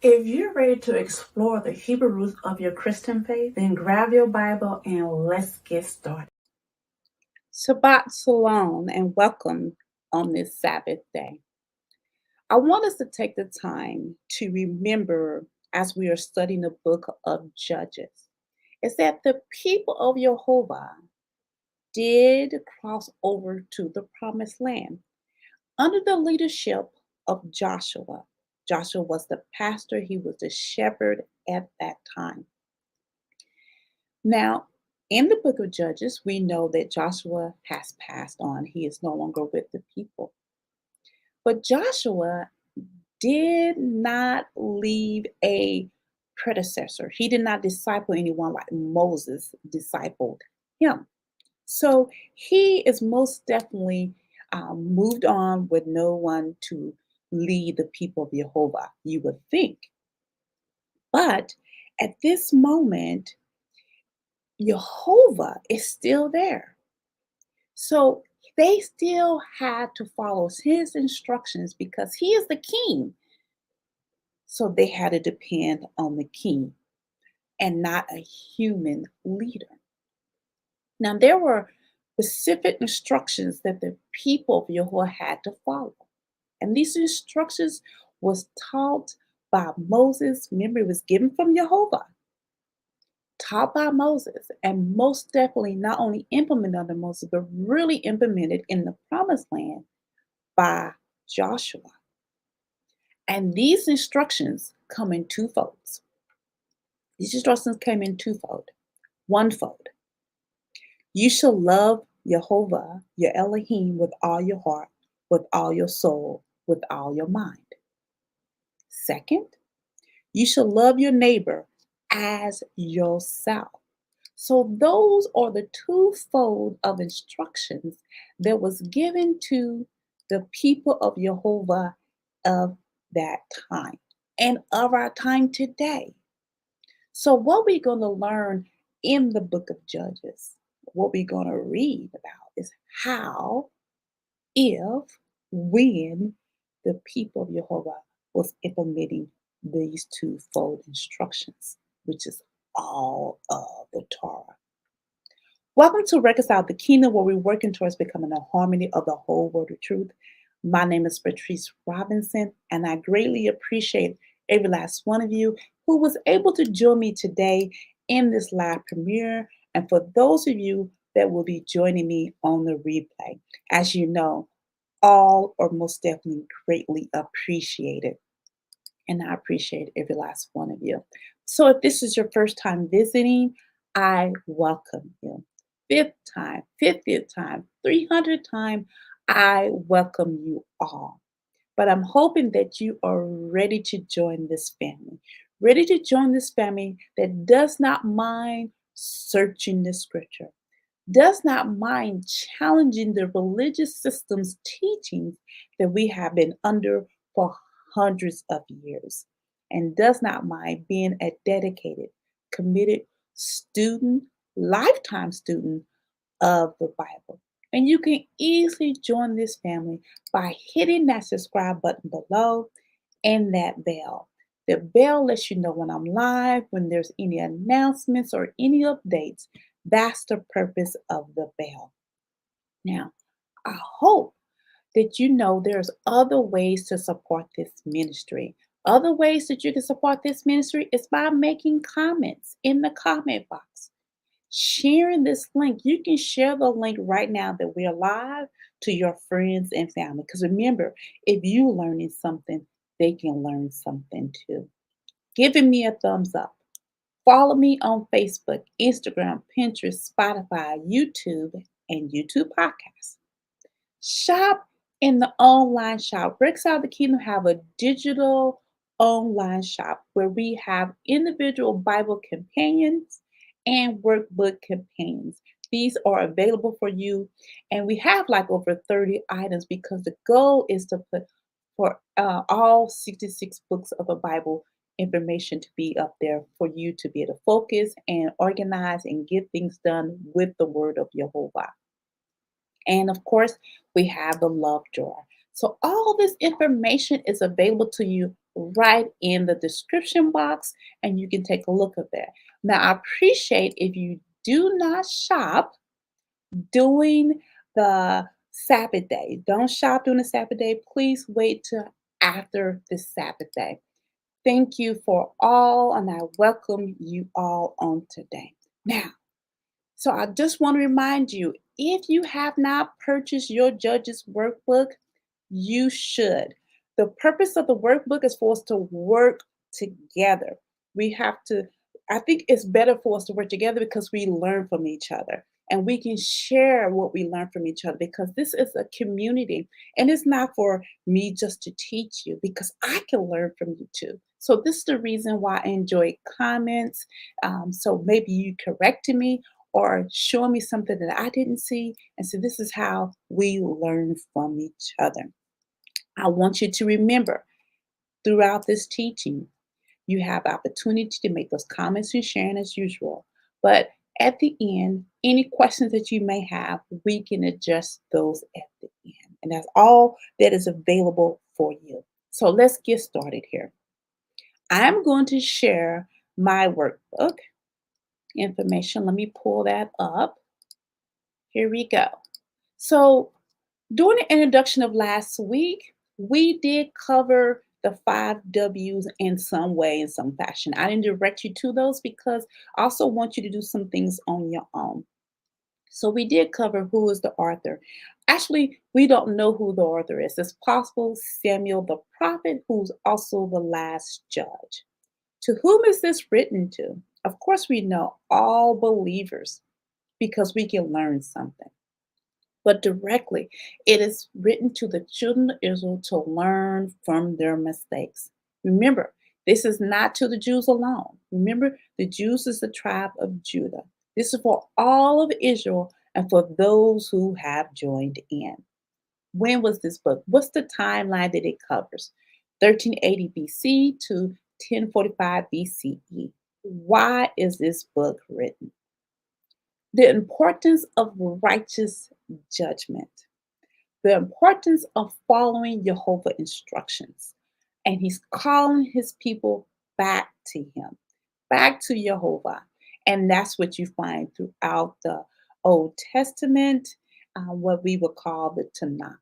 If you're ready to explore the Hebrew roots of your Christian faith, then grab your Bible and let's get started. Shabbat Shalom and welcome on this Sabbath day. I want us to take the time to remember as we are studying the book of Judges is that the people of Yehovah did cross over to the promised land under the leadership of Joshua. Joshua was the pastor, he was the shepherd at that time. Now, in the book of Judges, we know that Joshua has passed on. He is no longer with the people. But Joshua did not leave a predecessor. He did not disciple anyone like Moses discipled him. So he is most definitely moved on with no one to lead the people of Yehovah, you would think. But at this moment, Yehovah is still there. So they still had to follow his instructions because he is the king. So they had to depend on the king and not a human leader. Now, there were specific instructions that the people of Yehovah had to follow. And these instructions was taught by Moses. Remember, it was given from Yehovah, taught by Moses, and most definitely not only implemented under Moses, but really implemented in the promised land by Joshua. And these instructions come in two folds. These instructions came in twofold. Onefold. You shall love Yehovah, your Elohim, with all your heart, with all your soul, with all your mind. Second, you shall love your neighbor as yourself. So those are the twofold of instructions that was given to the people of Yehovah of that time and of our time today. So what we're going to learn in the book of Judges, what we're going to read about is how, if, when the people of Yehovah was implementing these twofold instructions, which is all of the Torah. Welcome to Reconcile the Kingdom, where we're working towards becoming a harmony of the whole word of truth. My name is Patrice Robinson, and I greatly appreciate every last one of you who was able to join me today in this live premiere, and for those of you that will be joining me on the replay. As you know, all are most definitely greatly appreciated, and I appreciate every last one of you. So if this is your first time visiting, I welcome you. 5th time, 50th time, 300th time, I welcome you all. But I'm hoping that you are ready to join this family, ready to join this family that does not mind searching the scripture, does not mind challenging the religious system's teachings that we have been under for hundreds of years, and does not mind being a dedicated, committed student, lifetime student of the Bible. And you can easily join this family by hitting that subscribe button below and that bell. The bell lets you know when I'm live, when there's any announcements or any updates. That's the purpose of the bell. Now, I hope that you know there's other ways to support this ministry. Other ways that you can support this ministry is by making comments in the comment box. Sharing this link, you can share the link right now that we're live to your friends and family. Because remember, if you're learning something, they can learn something too. Giving me a thumbs up. Follow me on Facebook, Instagram, Pinterest, Spotify, YouTube, and YouTube podcasts. Shop in the online shop. Reconcile the Kingdom have a digital online shop where we have individual Bible companions and workbook companions. These are available for you, and we have like over 30 items because the goal is to put for all 66 books of the Bible information to be up there for you to be able to focus and organize and get things done with the word of Yehovah. And of course, we have the love drawer. So all this information is available to you right in the description box, and you can take a look at that. Now, I appreciate if you do not shop during the Sabbath day. Don't shop during the Sabbath day. Please wait till after the Sabbath day. Thank you for all, and I welcome you all on today. Now, so I just want to remind you, if you have not purchased your Judges workbook, you should. The purpose of the workbook is for us to work together. We have to, I think it's better for us to work together because we learn from each other and we can share what we learn from each other because this is a community and it's not for me just to teach you because I can learn from you too. So, this is the reason why I enjoy comments. So, maybe you corrected me or showing me something that I didn't see. And so, this is how we learn from each other. I want you to remember throughout this teaching, you have opportunity to make those comments and sharing as usual. But at the end, any questions that you may have, we can address those at the end. And that's all that is available for you. So let's get started here. I'm going to share my workbook information. Let me pull that up. Here we go. So during the introduction of last week, we did cover the 5 W's in some way, in some fashion. I didn't direct you to those because I also want you to do some things on your own. So we did cover who is the author. Actually, we don't know who the author is. It's possible Samuel the prophet, who's also the last judge. To whom is this written to? Of course, we know all believers because we can learn something, but directly. It is written to the children of Israel to learn from their mistakes. Remember, this is not to the Jews alone. Remember, the Jews is the tribe of Judah. This is for all of Israel and for those who have joined in. When was this book? What's the timeline that it covers? 1380 BC to 1045 BCE. Why is this book written? The importance of righteous judgment, the importance of following Yehovah instructions. And he's calling his people back to him, back to Yehovah. And that's what you find throughout the Old Testament, what we would call the Tanakh.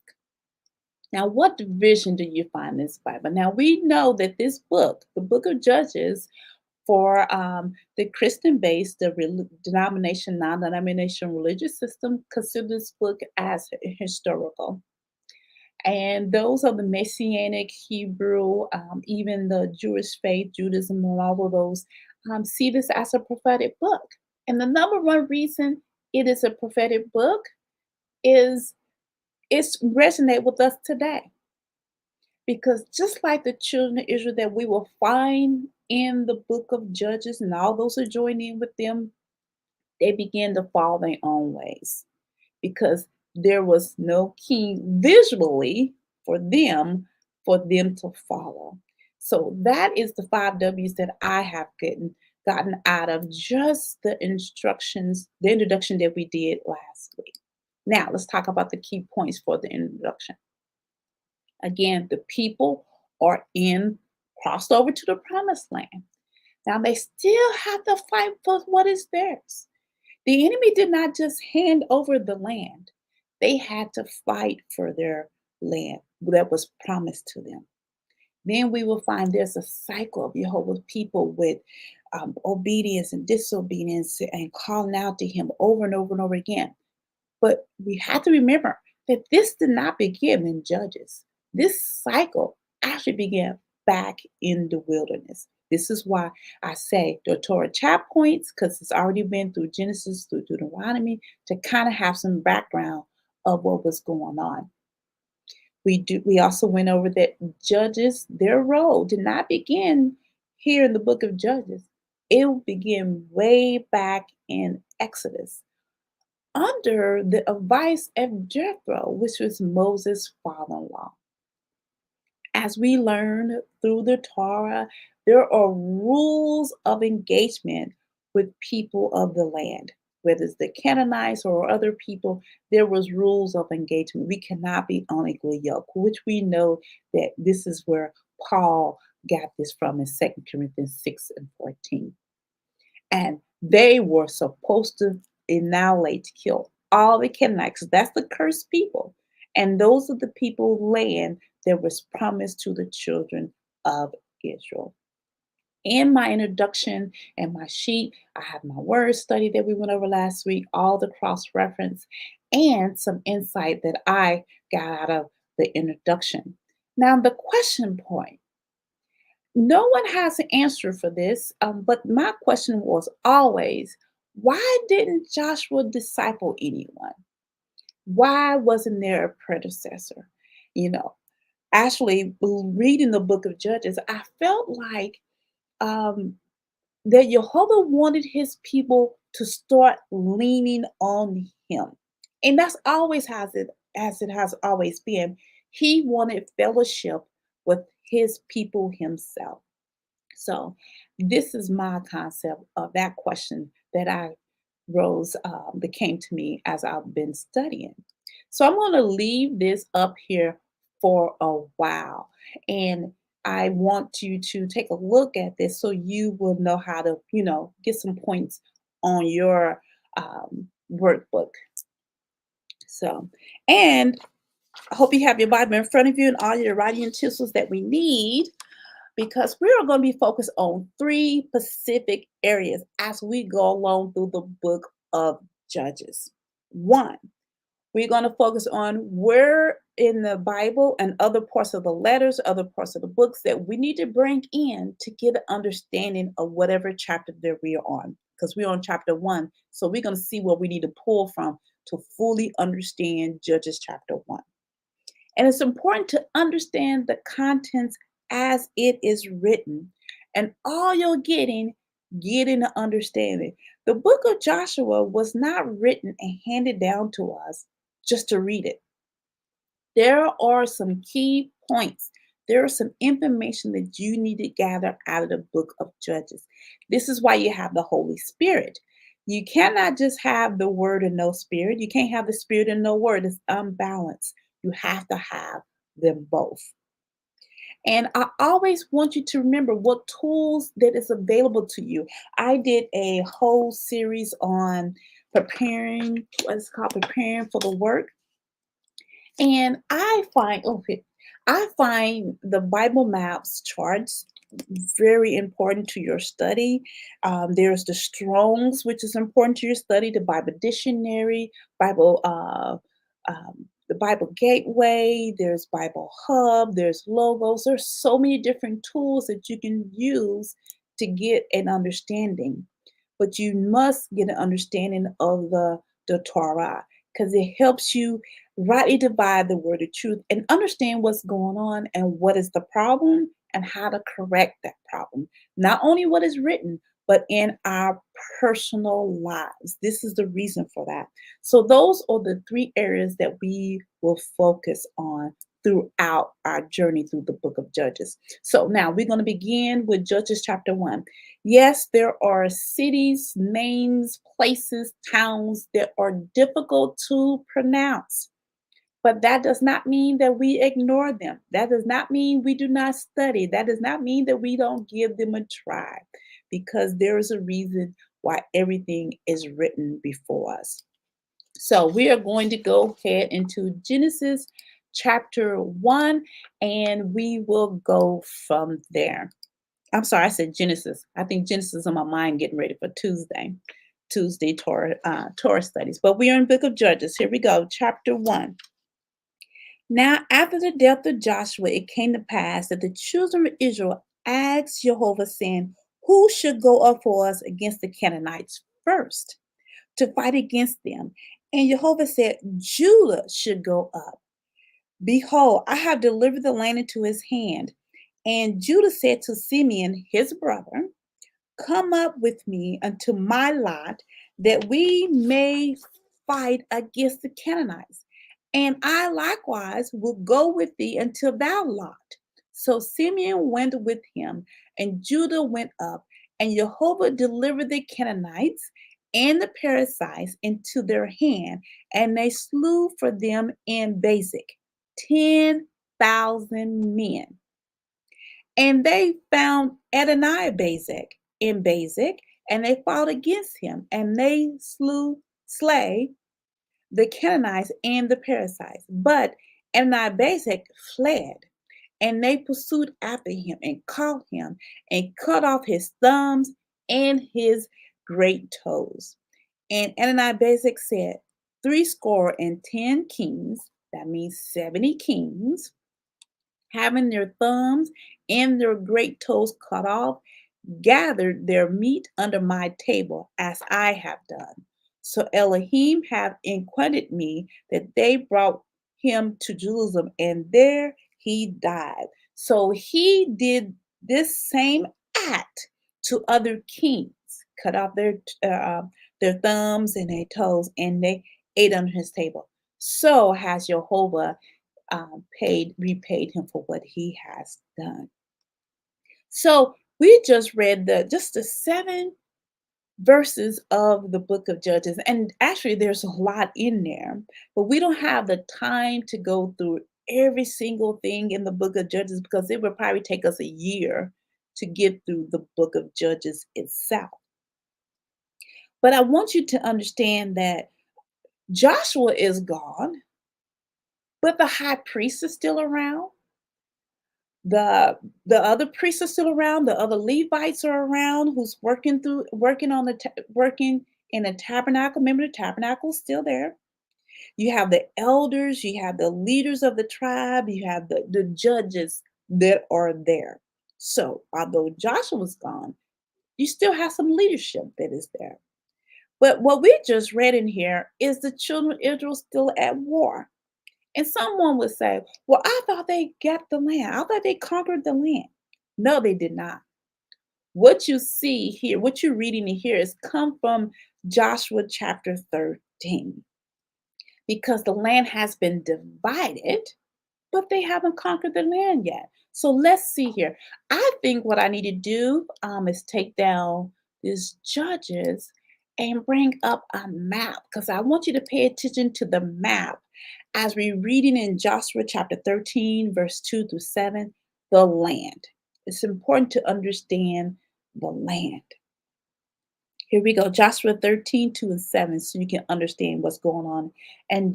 Now, what division do you find in this Bible? Now, we know that this book, the book of Judges, for the Christian base, the denomination, non denomination religious system, consider this book as historical. And those are the Messianic Hebrew, even the Jewish faith, Judaism, and all of those see this as a prophetic book. And the number one reason it is a prophetic book is it's resonate with us today. Because just like the children of Israel that we will find in the book of Judges, and all those who join in with them, they began to follow their own ways because there was no king visually for them to follow. So that is the 5 W's that I have gotten out of just the instructions, the introduction that we did last week. Now let's talk about the key points for the introduction. Again, the people are crossed over to the promised land. Now they still have to fight for what is theirs. The enemy did not just hand over the land, they had to fight for their land that was promised to them. Then we will find there's a cycle of Jehovah's people with obedience and disobedience and calling out to him over and over and over again. But we have to remember that this did not begin in Judges. This cycle actually began back in the wilderness. This is why I say the Torah chap points, because it's already been through Genesis, through Deuteronomy, to kind of have some background of what was going on. We also went over that Judges, their role did not begin here in the book of Judges. It will begin way back in Exodus under the advice of Jethro, which was Moses' father-in-law. As we learn through the Torah, there are rules of engagement with people of the land. Whether it's the Canaanites or other people, there was rules of engagement. We cannot be unequally yoked, which we know that this is where Paul got this from in 2 Corinthians 6:14. And they were supposed to annihilate, to kill all the Canaanites. That's the cursed people. And those are the people land that was promised to the children of Israel. In my introduction and my sheet, I have my word study that we went over last week, all the cross reference, and some insight that I got out of the introduction. Now, the question point. No one has an answer for this, but my question was always, why didn't Joshua disciple anyone? Why wasn't there a predecessor? You know, actually, reading the book of Judges, I felt like um, that Yehovah wanted his people to start leaning on him. And that's always as it has always been. He wanted fellowship with his people himself. So this is my concept of that question that I rose that came to me as I've been studying. So I'm going to leave this up here for a while, and I want you to take a look at this so you will know how to, get some points on your workbook. So, and I hope you have your Bible in front of you and all your writing utensils that we need, because we are going to be focused on three specific areas as we go along through the book of Judges. One, we're going to focus on where in the Bible and other parts of the letters, other parts of the books that we need to bring in to get an understanding of whatever chapter that we are on, because we're on chapter 1. So we're going to see what we need to pull from to fully understand Judges chapter 1. And it's important to understand the contents as it is written. And all you're getting an understanding. The book of Joshua was not written and handed down to us just to read it. There are some key points. There is some information that you need to gather out of the book of Judges. This is why you have the Holy Spirit. You cannot just have the word and no spirit. You can't have the spirit and no word. It's unbalanced. You have to have them both. And I always want you to remember what tools that is available to you. I did a whole series on what's called preparing for the work. And I find the Bible maps charts very important to your study. There's the Strongs, which is important to your study, the Bible Dictionary, the Bible Gateway, there's Bible Hub, there's logos. There's so many different tools that you can use to get an understanding. But you must get an understanding of the Torah, because it helps you rightly divide the word of truth and understand what's going on and what is the problem and how to correct that problem. Not only what is written, but in our personal lives. This is the reason for that. So those are the three areas that we will focus on throughout our journey through the book of Judges. So now we're going to begin with Judges chapter 1. Yes, there are cities, names, places, towns that are difficult to pronounce. But that does not mean that we ignore them. That does not mean we do not study. That does not mean that we don't give them a try, because there is a reason why everything is written before us. So we are going to go ahead into Genesis chapter 1, and we will go from there. I'm sorry, I said Genesis. I think Genesis is on my mind getting ready for Tuesday Torah studies. But we are in the book of Judges. Here we go, chapter 1. Now, after the death of Joshua, it came to pass that the children of Israel asked Yehovah, saying, who should go up for us against the Canaanites first to fight against them? And Yehovah said, Judah should go up. Behold, I have delivered the land into his hand. And Judah said to Simeon, his brother, come up with me unto my lot, that we may fight against the Canaanites. And I likewise will go with thee until thou lot. So Simeon went with him, and Judah went up, and Yehovah delivered the Canaanites and the Perizzites into their hand, and they slew for them in Bezek 10,000 men. And they found Adonai-Bezek in Bezek, and they fought against him, and they slay the Canaanites and the Perizzites. But Adonai-Bezek fled, and they pursued after him and caught him and cut off his thumbs and his great toes. And Adonai-Bezek said, 70 kings, that means 70 kings, having their thumbs and their great toes cut off, gathered their meat under my table, as I have done. So Elohim have inquired me that they brought him to Jerusalem, and there he died. So he did this same act to other kings, cut off their thumbs and their toes, and they ate under his table. So has Yehovah repaid him for what he has done. So we just read just the 7 verses of the book of Judges, and actually there's a lot in there, but we don't have the time to go through every single thing in the book of Judges because it would probably take us a year to get through the book of Judges itself. But I want you to understand that Joshua is gone, but the high priest is still around. The other priests are still around, the other Levites are around who's working in the tabernacle. Remember, the tabernacle is still there. You have the elders, you have the leaders of the tribe, you have the judges that are there. So although Joshua's gone, you still have some leadership that is there. But what we just read in here is the children of Israel still at war. And someone would say, well, I thought they got the land. I thought they conquered the land. No, they did not. What you see here, what you're reading in here is come from Joshua chapter 13. Because the land has been divided, but they haven't conquered the land yet. So let's see here. I think what I need to do is take down these judges and bring up a map because I want you to pay attention to the map as we're reading in Joshua chapter 13, verse 2 through 7, the land. It's important to understand the land. Here we go, Joshua 13, 2 and 7, so you can understand what's going on in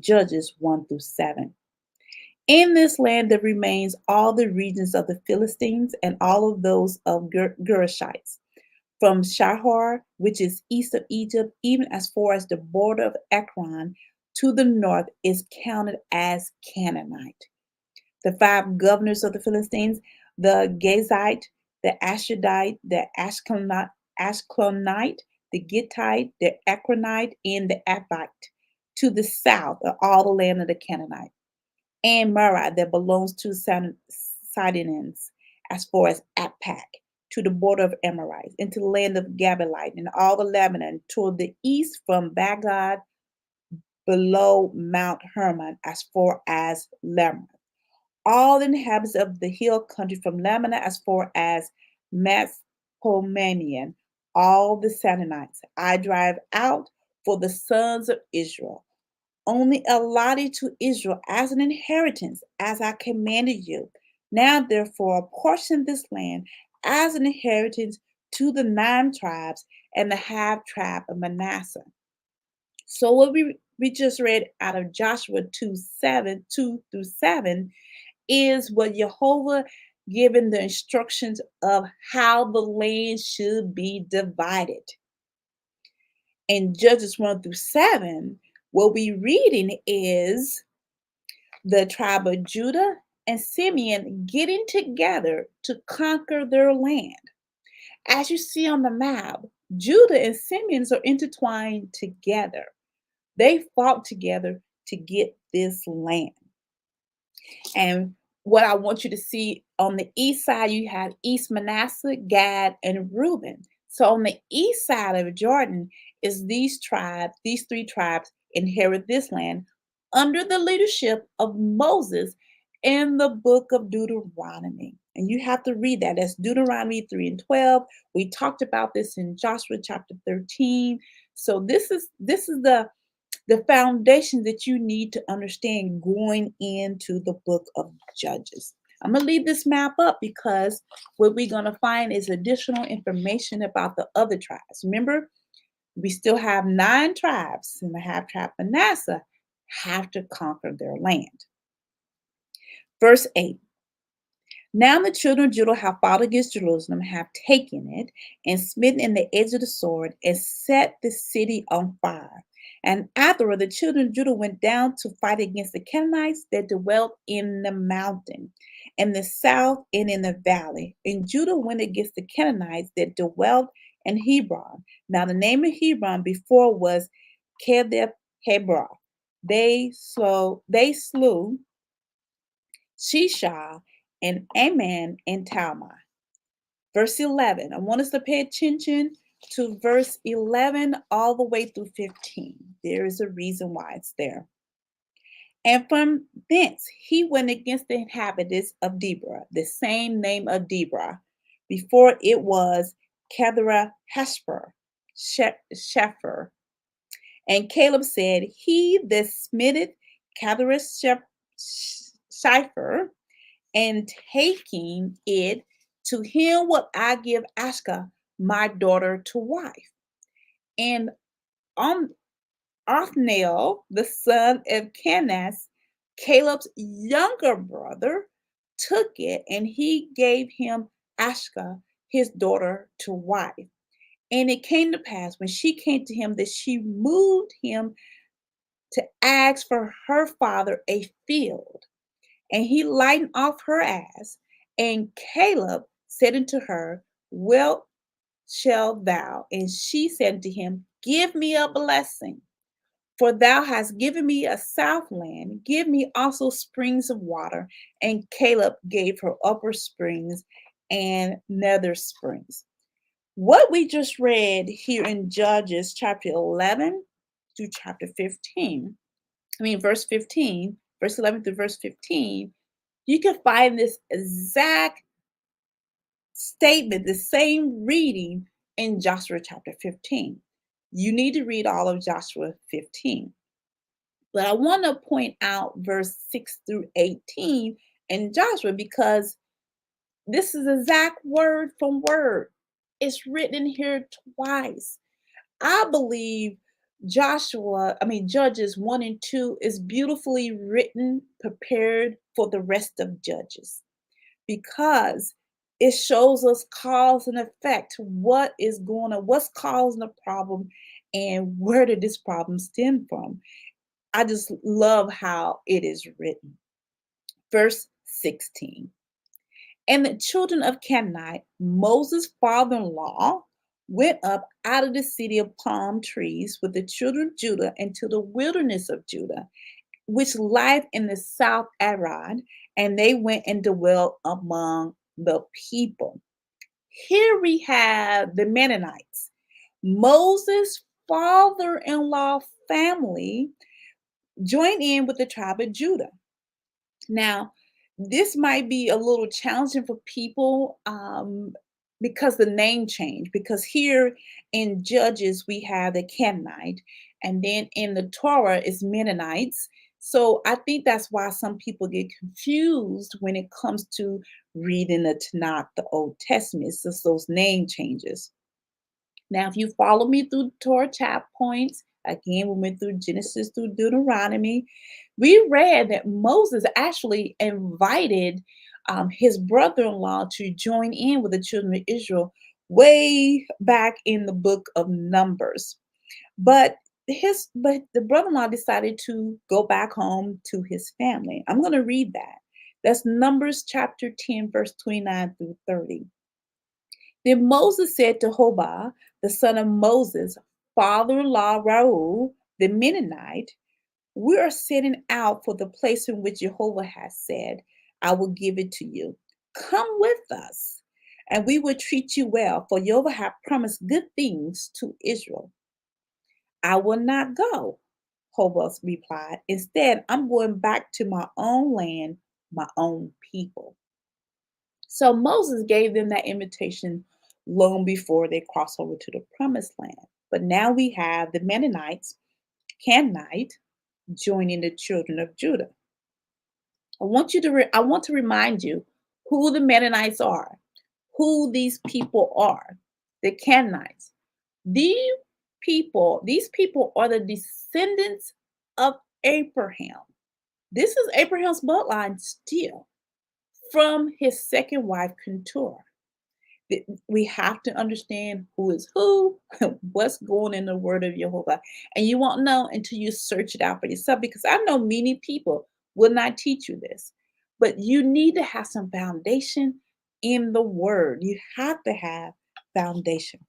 Judges 1 through 7. In this land there remains all the regions of the Philistines and all of those of Gershites, from Shahar, which is east of Egypt, even as far as the border of Ekron to the north is counted as Canaanite. The 5 governors of the Philistines, the Gazite, the Ashdodite, the Ashkelonite, the Gittite, the Ekronite, and the Aphite, to the south of all the land of the Canaanite, and Mara that belongs to Sidonians, as far as Appak, to the border of Amorites, into the land of Gabelite, and all the Lebanon toward the east from Bagad below Mount Hermon, as far as Lemra. All the inhabitants of the hill country from Lebanon as far as Mesopotamia, all the Sidonites, I drive out for the sons of Israel, only allotted to Israel as an inheritance, as I commanded you. Now, therefore, apportion this land as an inheritance to the 9 tribes and the half tribe of Manasseh. So what we just read out of Joshua 2 through 7 is what Yehovah given the instructions of how the land should be divided. In Judges 1 through 7, what we're reading is the tribe of Judah and Simeon getting together to conquer their land. As you see on the map, Judah and Simeon are intertwined together. They fought together to get this land. And what I want you to see on the east side, you have East Manasseh, Gad, and Reuben. So on the east side of Jordan is these 3 tribes inherit this land under the leadership of Moses in the book of Deuteronomy. And you have to read that. That's Deuteronomy 3 and 12. We talked about this in Joshua chapter 13. So this is the foundation that you need to understand going into the book of Judges. I'm going to leave this map up because what we're going to find is additional information about the other tribes. Remember, we still have 9 tribes, and the half tribe Manasseh have to conquer their land. Verse 8. Now the children of Judah have fought against Jerusalem, have taken it, and smitten in the edge of the sword, and set the city on fire. And afterward, the children of Judah went down to fight against the Canaanites that dwelt in the mountain, in the south and in the valley. And Judah went against the Canaanites that dwelt in Hebron. Now the name of Hebron before was Kedeth Hebron. They slew Shishah and Ammon and Talmai. Verse 11. I want us to pay attention to verse 11 all the way through 15. There is a reason why it's there. And from thence he went against the inhabitants of Deborah, the same name of Deborah. Before it was Kedra Hashper, Shepher. And Caleb said, He that smitteth Kedra Shepher, and taking it, to him will I give Ashka, my daughter, to wife. And Othniel, the son of Kenaz, Caleb's younger brother, took it, and he gave him Ashka, his daughter, to wife. And it came to pass when she came to him that she moved him to ask for her father a field. And he lightened off her ass. And Caleb said unto her, Well shalt thou? And she said unto him, Give me a blessing. For thou hast given me a south land. Give me also springs of water. And Caleb gave her upper springs and nether springs. What we just read here in Judges chapter 11 through chapter 15, verse 15, verse 11 through verse 15, you can find this exact statement, the same reading in Joshua chapter 15. You need to read all of Joshua 15. But I want to point out verse 6 through 18 in Joshua because this is exact word from word. It's written here twice. I believe Judges 1 and 2 is beautifully written, prepared for the rest of Judges because it shows us cause and effect, what is going on, what's causing the problem, and where did this problem stem from. I just love how it is written. Verse 16. And the children of Canaanite, Moses' father-in-law, went up out of the city of palm trees with the children of Judah into the wilderness of Judah, which lieth in the south Arad, and they went and dwelt among the people. Here we have the Mennonites. Moses' father-in-law family joined in with the tribe of Judah. Now, this might be a little challenging for people because the name change. Because here in Judges, we have the Canaanite, and then in the Torah is Mennonites. So I think that's why some people get confused when it comes to reading the Tanakh, the Old Testament. It's just those name changes. Now, if you follow me through the Torah chap points, again, we went through Genesis through Deuteronomy. We read that Moses actually invited his brother-in-law to join in with the children of Israel way back in the book of Numbers. But the brother-in-law decided to go back home to his family. I'm going to read that. That's Numbers chapter 10, verse 29 through 30. Then Moses said to Hobah, the son of Moses, father-in-law Reuel, the Mennonite, we are setting out for the place in which Yehovah has said, I will give it to you. Come with us, and we will treat you well, for Yehovah hath promised good things to Israel. I will not go, Hobah replied. Instead, I'm going back to my own land, my own people. So Moses gave them that invitation long before they crossed over to the promised land. But now we have the Mennonites, Canaanite, joining the children of Judah. I want to remind you who the Mennonites are, who these people are, the Canaanites. These people are the descendants of Abraham. This is Abraham's bloodline still from his second wife, Keturah. We have to understand who is who, what's going in the word of Yehovah. And you won't know until you search it out for yourself, because I know many people will not teach you this. But you need to have some foundation in the word. You have to have foundation.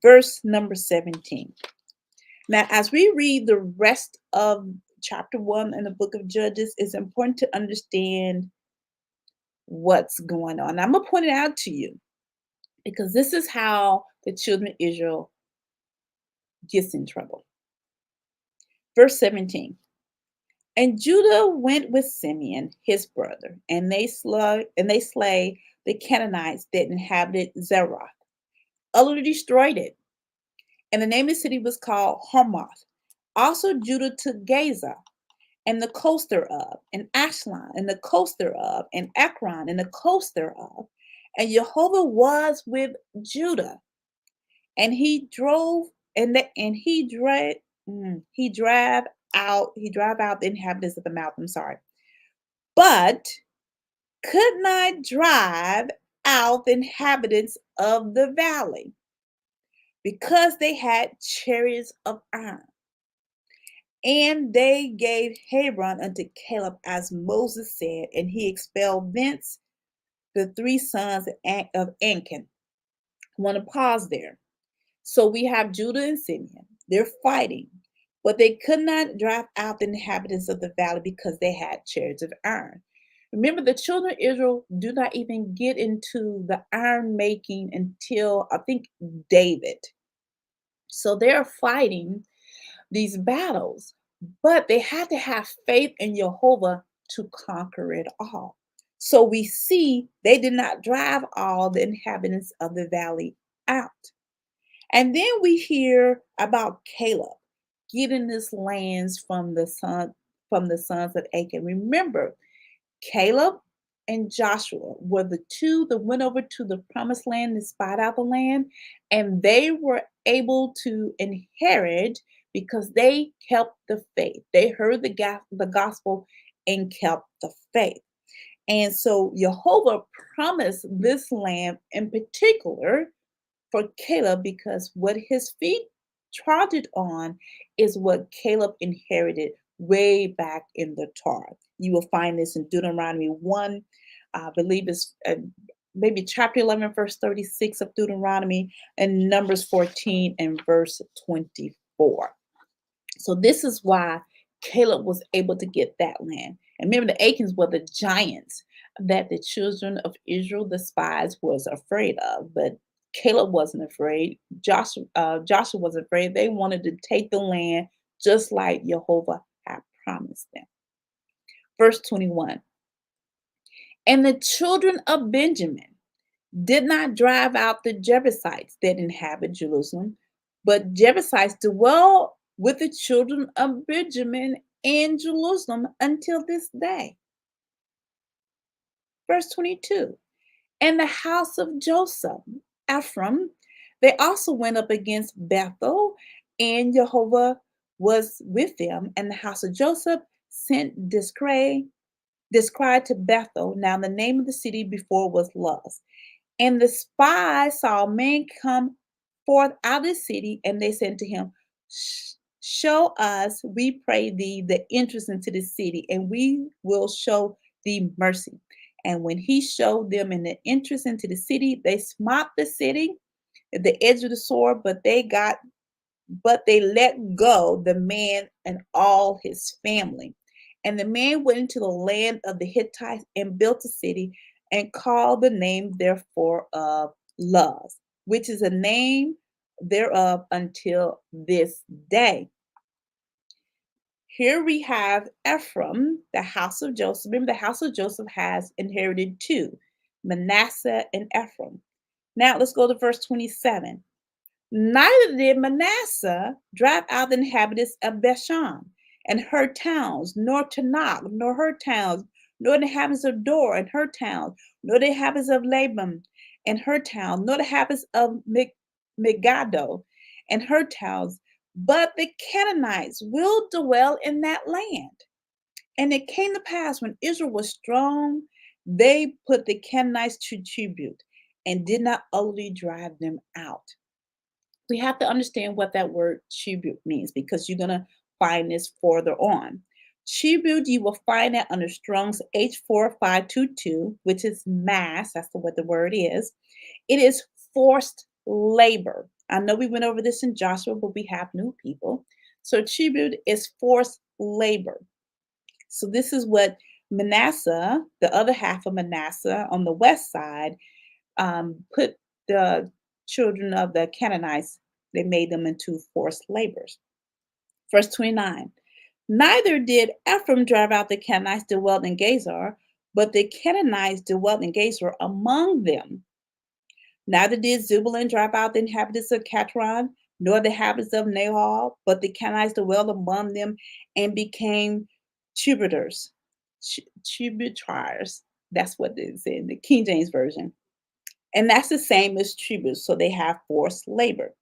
Verse number 17. Now, as we read the rest of chapter 1 in the book of Judges, it's important to understand what's going on. I'm going to point it out to you, because this is how the children of Israel gets in trouble. Verse 17. And Judah went with Simeon, his brother, and they slay the Canaanites that inhabited Zerah, utterly destroyed it. And the name of the city was called Hamath. Also Judah took Gaza, and the coast thereof, and Ashkelon, and the coast thereof, and Ekron, and the coast thereof. And Yehovah was with Judah, and he drove he drive out the inhabitants of the mountain. I'm sorry, but could not drive out the inhabitants of the valley, because they had chariots of iron. And they gave Hebron unto Caleb, as Moses said, and he expelled thence the 3 sons of Anchan. I want to pause there. So we have Judah and Simeon. They're fighting, but they could not drive out the inhabitants of the valley because they had chariots of iron. Remember, the children of Israel do not even get into the iron making until, I think, David. So they're fighting these battles, but they had to have faith in Yehovah to conquer it all. So we see they did not drive all the inhabitants of the valley out. And then we hear about Caleb getting this lands from the sons of Achan. Remember, Caleb and Joshua were the two that went over to the promised land and spied out the land, and they were able to inherit because they kept the faith. They heard the gospel and kept the faith. And so Yehovah promised this land in particular for Caleb, because what his feet trotted on is what Caleb inherited way back in the Torah. You will find this in Deuteronomy 1, I believe it's maybe chapter 11, verse 36 of Deuteronomy, and Numbers 14 and verse 24. So this is why Caleb was able to get that land. And remember, the Achans were the giants that the children of Israel, the spies, was afraid of. But Caleb wasn't afraid. Joshua wasn't afraid. They wanted to take the land just like Yehovah had promised them. Verse 21. And the children of Benjamin did not drive out the Jebusites that inhabit Jerusalem, but Jebusites dwell with the children of Benjamin in Jerusalem until this day. Verse 22. And the house of Joseph, Ephraim, they also went up against Bethel, and Yehovah was with them. And the house of Joseph sent discry to Bethel. Now the name of the city before was Luz. And the spies saw men come forth out of the city, and they said to him, show us, we pray thee, the entrance into the city, and we will show thee mercy. And when he showed them in the entrance into the city, they smote the city at the edge of the sword, but they let go the man and all his family. And the man went into the land of the Hittites and built a city, and called the name therefore of Luz, which is a name thereof until this day. Here we have Ephraim, the house of Joseph. Remember, the house of Joseph has inherited two, Manasseh and Ephraim. Now let's go to verse 27. Neither did Manasseh drive out the inhabitants of Bashan and her towns, nor Tanakh, nor her towns, nor the inhabitants of Dor and her towns, nor the inhabitants of Laban and her towns, nor the inhabitants of Megiddo and her towns, but the Canaanites will dwell in that land. And it came to pass when Israel was strong, they put the Canaanites to tribute and did not utterly drive them out. We have to understand what that word tribute means, because you're going to find this further on. Tribute, you will find that under Strong's H4522, which is mass. That's what the word is. It is forced labor. I know we went over this in Joshua, but we have new people. So tribute is forced labor. So this is what Manasseh, the other half of Manasseh on the west side, put the children of the Canaanites, they made them into forced labors. Verse 29. Neither did Ephraim drive out the Canaanites that dwelt in Gezer, but the Canaanites dwelt in Gezer among them. Neither did Zebulun drive out the inhabitants of Catron, nor the inhabitants of Nahal, but the Canaanites dwelt among them and became tributars. Tributaries. That's what it is in the King James Version. And that's the same as tribute. So they have forced labor.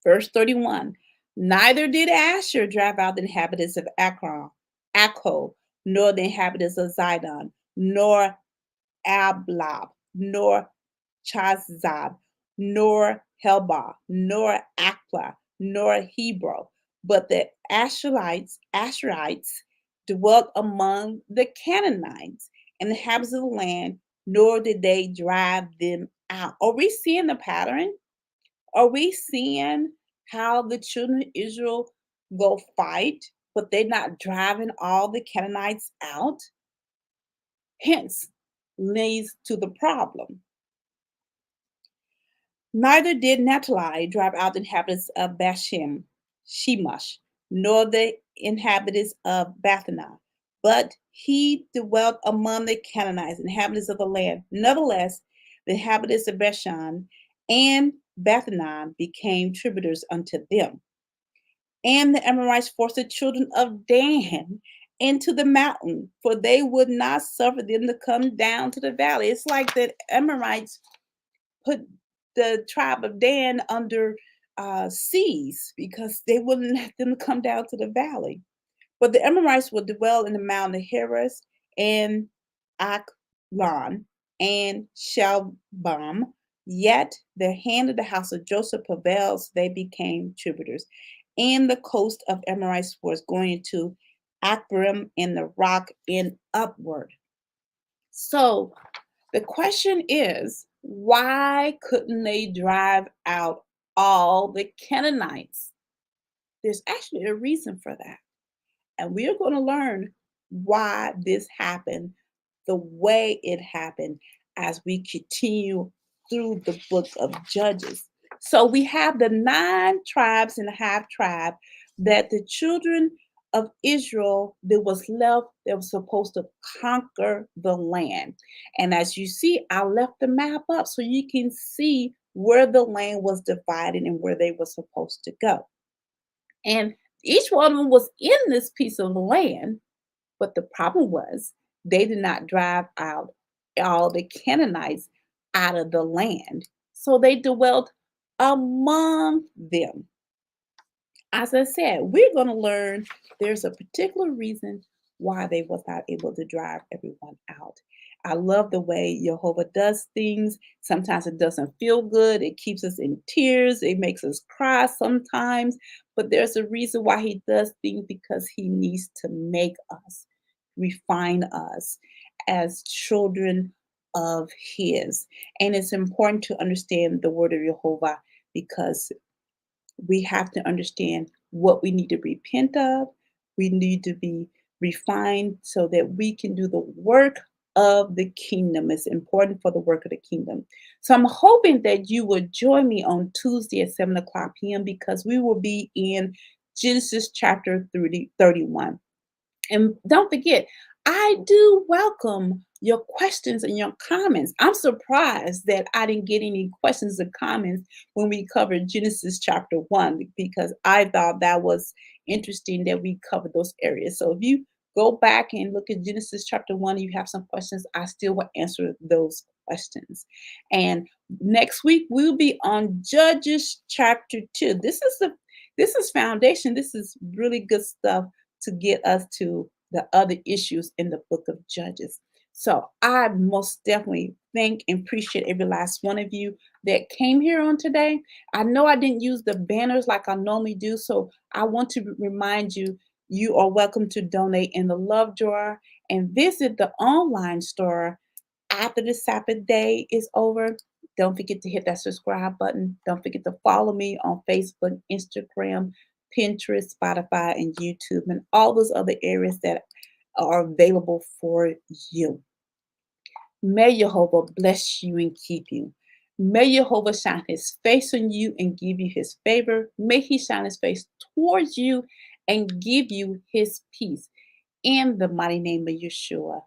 Verse 31. Neither did Asher drive out the inhabitants of Akron, Akko, nor the inhabitants of Zidon, nor Ablab, nor Chazab, nor Helbah, nor Akla, nor Hebron, but the Asherites dwelt among the Canaanites and the inhabitants of the land, nor did they drive them out. Are we seeing the pattern? Are we seeing how the children of Israel go fight, but they're not driving all the Canaanites out? Hence, leads to the problem. Neither did Naphtali drive out the inhabitants of Bashem, Shemesh, nor the inhabitants of Bethana, but he dwelt among the Canaanites, inhabitants of the land. Nevertheless, the inhabitants of Bashan and Bethana became tributars unto them. And the Amorites forced the children of Dan into the mountain, for they would not suffer them to come down to the valley. It's like the Amorites put the tribe of Dan under siege because they wouldn't let them come down to the valley. But the Amorites would dwell in the mountain of Heres and Aklon and Shalbam. Yet the hand of the house of Joseph prevailed, so they became tributars. And the coast of Amorites was going to Akbarim and the rock and upward. So the question is, why couldn't they drive out all the Canaanites? There's actually a reason for that. And we are going to learn why this happened the way it happened as we continue through the book of Judges. So we have the 9 tribes and a half tribe that the children of Israel that was left, that was supposed to conquer the land. And as you see, I left the map up so you can see where the land was divided and where they were supposed to go. And each one of them was in this piece of land, but the problem was they did not drive out all the Canaanites out of the land. So they dwelt among them. As I said, we're going to learn there's a particular reason why they was not able to drive everyone out. I love the way Yehovah does things. Sometimes it doesn't feel good. It keeps us in tears. It makes us cry sometimes. But there's a reason why he does things, because he needs to make us, refine us as children of his. And it's important to understand the word of Yehovah, because we have to understand what we need to repent of. We need to be refined so that we can do the work of the kingdom. It's important for the work of the kingdom. So I'm hoping that you will join me on Tuesday at 7 o'clock p.m. because we will be in Genesis chapter 31. And don't forget, I do welcome your questions and your comments. I'm surprised that I didn't get any questions or comments when we covered Genesis chapter 1, because I thought that was interesting that we covered those areas. So if you go back and look at Genesis chapter 1. You have some questions. I still will answer those questions. And next week we'll be on Judges chapter 2. This is foundation. This is really good stuff to get us to the other issues in the book of Judges. So I most definitely thank and appreciate every last one of you that came here on today. I know I didn't use the banners like I normally do, so I want to remind you, you are welcome to donate in the love drawer and visit the online store after the Sabbath day is over. Don't forget to hit that subscribe button. Don't forget to follow me on Facebook, Instagram, Pinterest, Spotify, and YouTube, and all those other areas that are available for you. May Yehovah bless you and keep you. May Yehovah shine his face on you and give you his favor. May he shine his face towards you and give you his peace. In the mighty name of Yeshua,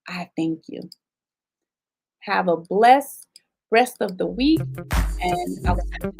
I thank you. Have a blessed rest of the week, and I will